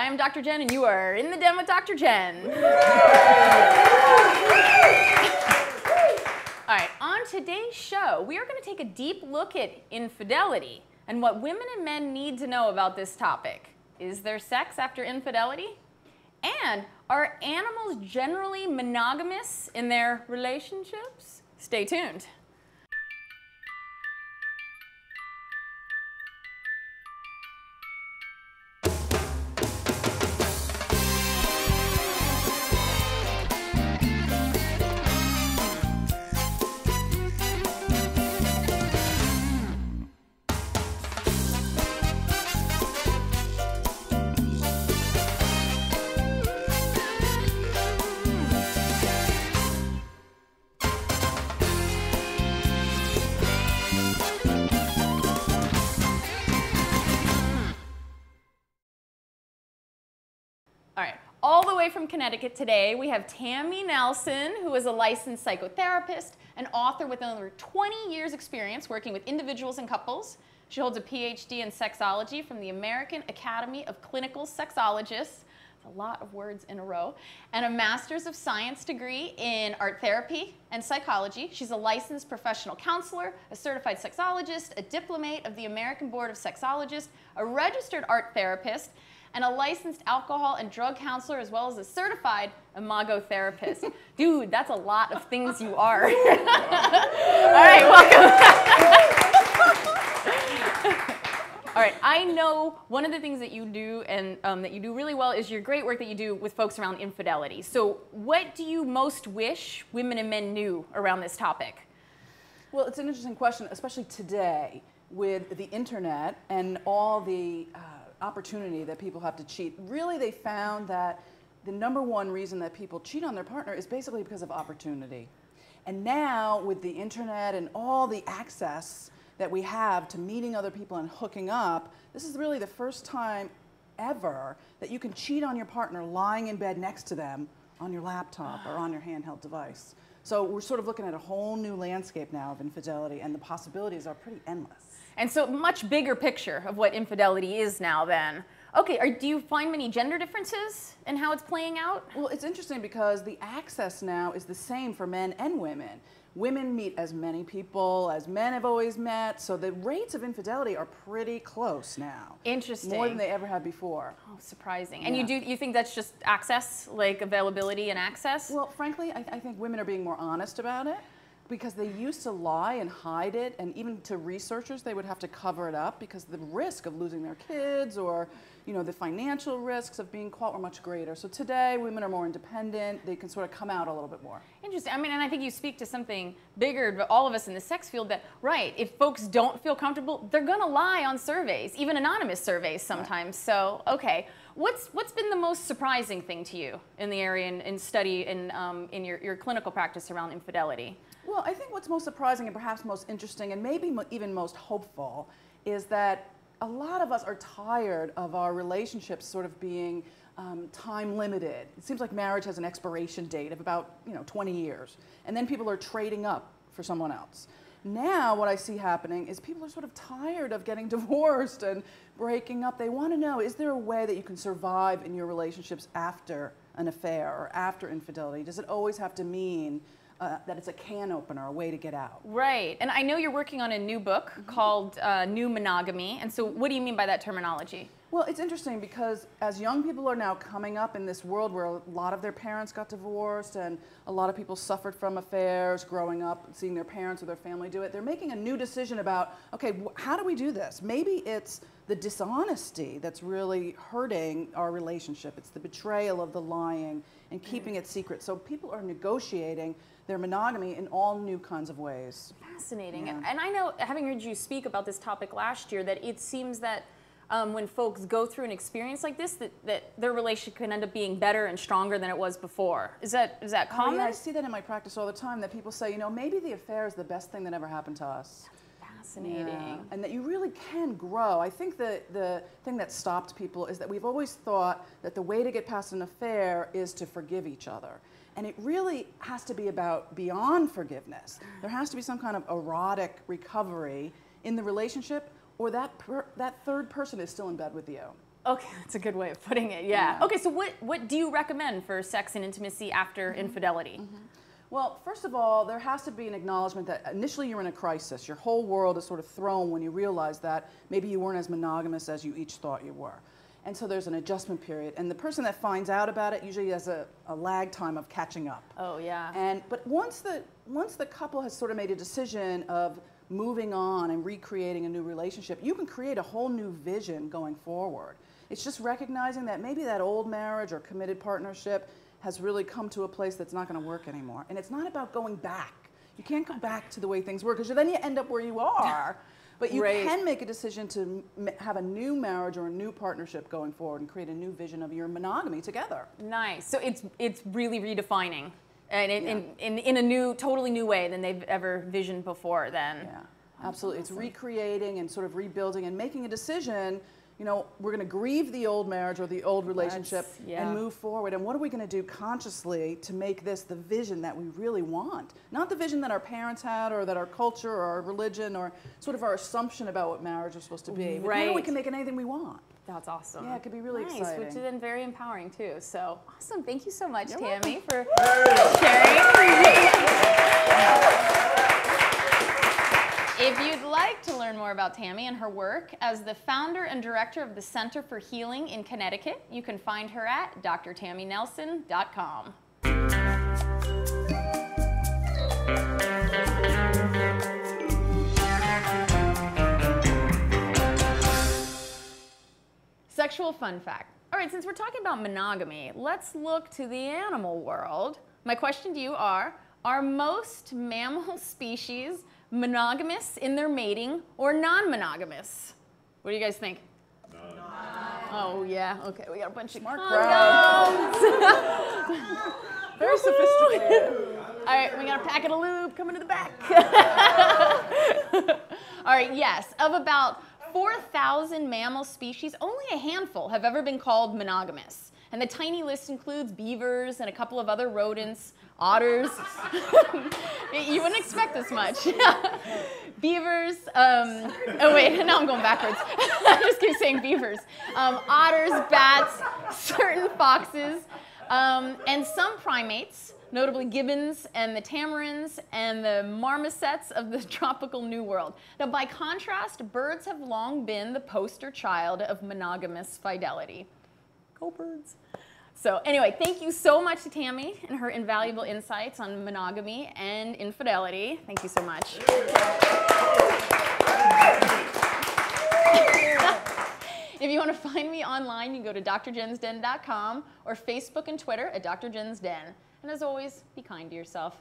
I am Dr. Jenn, and you are in the den with Dr. Jenn. All right, on today's show, we are going to take a deep look at infidelity and what women and men need to know about this topic. Is there sex after infidelity? And are animals generally monogamous in their relationships? Stay tuned. All right, all the way from Connecticut today, we have Tammy Nelson, who is a licensed psychotherapist and author with over 20 years experience working with individuals and couples. She holds a PhD in sexology from the American Academy of Clinical Sexologists, a lot of words in a row, and a Master's of Science degree in art therapy and psychology. She's a licensed professional counselor, a certified sexologist, a diplomate of the American Board of Sexologists, a registered art therapist, and a licensed alcohol and drug counselor, as well as a certified imago therapist. Dude, that's a lot of things you are. All right, welcome. All right, I know one of the things that you do and that you do really well is your great work that you do with folks around infidelity. So what do you most wish women and men knew around this topic? Well, it's an interesting question, especially today with the internet and all the opportunity that people have to cheat. Really, they found that the #1 reason that people cheat on their partner is basically because of opportunity. And now, with the internet and all the access that we have to meeting other people and hooking up, this is really the first time ever that you can cheat on your partner lying in bed next to them on your laptop or on your handheld device. So we're sort of looking at a whole new landscape now of infidelity, and the possibilities are pretty endless. And so much bigger picture of what infidelity is now then. Okay, do you find many gender differences in how it's playing out? Well, it's interesting because the access now is the same for men and women. Women meet as many people as men have always met, so the rates of infidelity are pretty close now. Interesting. More than they ever had before. Oh, surprising. And you think that's just access, like availability and access? Well, frankly, I think women are being more honest about it, because they used to lie and hide it, and even to researchers they would have to cover it up because the risk of losing their kids or the financial risks of being caught were much greater. So today women are more independent, they can sort of come out a little bit more. Interesting. I mean, and I think you speak to something bigger, but all of us in the sex field, that right, if folks don't feel comfortable, they're gonna lie on surveys, even anonymous surveys sometimes. Right. So okay, what's been the most surprising thing to you in the area in study in your clinical practice around infidelity? Well, I think what's most surprising and perhaps most interesting and maybe even most hopeful is that a lot of us are tired of our relationships sort of being time limited. It seems like marriage has an expiration date of about 20 years, and then people are trading up for someone else. Now what I see happening is people are sort of tired of getting divorced and breaking up. They want to know, is there a way that you can survive in your relationships after an affair or after infidelity? Does it always have to mean that it's a can opener, a way to get out? Right, and I know you're working on a new book called Non-Monogamy, and so what do you mean by that terminology? Well, it's interesting because as young people are now coming up in this world where a lot of their parents got divorced and a lot of people suffered from affairs growing up, seeing their parents or their family do it, they're making a new decision about, okay, how do we do this? Maybe it's the dishonesty that's really hurting our relationship. It's the betrayal of the lying and keeping it secret. So people are negotiating their monogamy in all new kinds of ways. Fascinating. Yeah. And I know, having heard you speak about this topic last year, that it seems that when folks go through an experience like this, that their relationship can end up being better and stronger than it was before. Is that common? Yeah, I see that in my practice all the time, that people say, maybe the affair is the best thing that ever happened to us. Fascinating. Yeah. And that you really can grow. I think the thing that stopped people is that we've always thought that the way to get past an affair is to forgive each other. And it really has to be about beyond forgiveness. There has to be some kind of erotic recovery in the relationship, or that third person is still in bed with you. Okay, that's a good way of putting it, yeah. Okay, so what do you recommend for sex and intimacy after infidelity? Well, first of all, there has to be an acknowledgement that initially you're in a crisis. Your whole world is sort of thrown when you realize that maybe you weren't as monogamous as you each thought you were. And so there's an adjustment period. And the person that finds out about it usually has a lag time of catching up. Oh, yeah. But once the couple has sort of made a decision of moving on and recreating a new relationship, you can create a whole new vision going forward. It's just recognizing that maybe that old marriage or committed partnership has really come to a place that's not going to work anymore. And it's not about going back. You can't go back to the way things were, because then you end up where you are. But you can make a decision to have a new marriage or a new partnership going forward and create a new vision of your monogamy together. Nice. So it's really redefining, and in a new, totally new way than they've ever visioned before. Then. Yeah, absolutely. It's recreating and sort of rebuilding and making a decision. You know, we're going to grieve the old marriage or the old relationship and move forward. And what are we going to do consciously to make this the vision that we really want? Not the vision that our parents had or that our culture or our religion or sort of our assumption about what marriage is supposed to be. But now we can make it anything we want. That's awesome. Yeah, it could be really nice, exciting. Which is then very empowering too. So awesome. Thank you so much, You're Tammy, welcome. for sharing. If you'd like to learn more about Tammy and her work as the founder and director of the Center for Healing in Connecticut, you can find her at drtammynelson.com. Sexual fun fact. All right, since we're talking about monogamy, let's look to the animal world. My question to you are most mammal species monogamous in their mating or non-monogamous? What do you guys think? Oh, yeah. Okay, we got a bunch of smart condoms. Very sophisticated. All right, we got a packet of lube coming to the back. All right, yes. Of about 4,000 mammal species, only a handful have ever been called monogamous. And the tiny list includes beavers and a couple of other rodents, otters. You wouldn't expect this much. Beavers, oh wait, now I'm going backwards. I just keep saying beavers. Otters, bats, certain foxes, and some primates, notably gibbons and the tamarins and the marmosets of the tropical New World. Now, by contrast, birds have long been the poster child of monogamous fidelity. Go birds. So anyway, thank you so much to Tammy and her invaluable insights on monogamy and infidelity. Thank you so much. If you want to find me online, you can go to drjensden.com or Facebook and Twitter at Dr. Jen's Den. And as always, be kind to yourself.